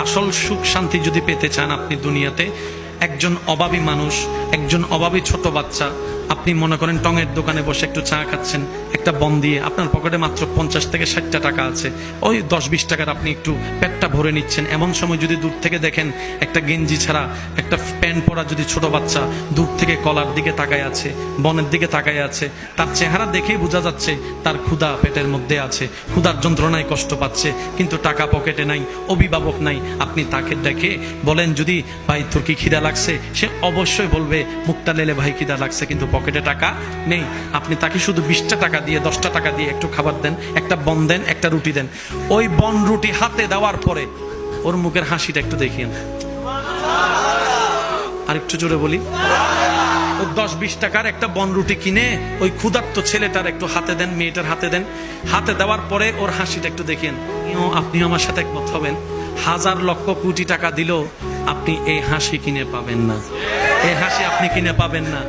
আসল সুখ শান্তি যদি পেতে চান আপনি দুনিয়াতে, একজন অভাবী মানুষ, একজন অভাবী ছোট বাচ্চা, আপনি মনে করেন টঙের দোকানে বসে একটু চা খাচ্ছেন, একটা বন দিয়ে আপনার পকেটে মাত্র 50 থেকে 60টা টাকা আছে, ওই 10-20 টাকার আপনি একটু পেটটা ভরে নিচ্ছেন। এমন সময় যদি দূর থেকে দেখেন একটা গেঞ্জি ছাড়া একটা প্যান্ট পরা যদি ছোট বাচ্চা দূর থেকে কলার দিকে তাকায় আছে, বনের দিকে তাকায় আছে, তার চেহারা দেখেই বোঝা যাচ্ছে তার ক্ষুধা পেটের মধ্যে আছে, ক্ষুধার যন্ত্রণায় কষ্ট পাচ্ছে, কিন্তু টাকা পকেটে নাই, অভিভাবক নাই। আপনি তাকে দেখে বলেন যদি ভাই তোর কি খিদা লাগছে, সে অবশ্যই বলবে মুখটা লেলে ভাই খিদা লাগছে, কিন্তু পকেটে টাকা নেই। আপনি তাকে শুধু 20টা টাকা দিয়ে 10টা টাকা দিয়ে একটু খাবার দেন, একটা বন দেন, একটা রুটি দেন। ওই বন রুটি হাতে দেওয়ার পরে ওর মুখের হাসিটা একটু দেখিয়েন, আর একটু জোরে বলি। ও 10-20 টাকার একটা বন রুটি কিনে ওই ক্ষুধার্ত ছেলেটার একটু হাতে দেন, মেয়েটার হাতে দেন। হাতে দেওয়ার পরে ওর হাসিটা একটু দেখিয়েন। আপনি আমার সাথে একমত হবেন, 1000 লক্ষ কোটি টাকা দিলেও আপনি এই হাসি কিনে পাবেন না, এই হাসি আপনি কিনে পাবেন না।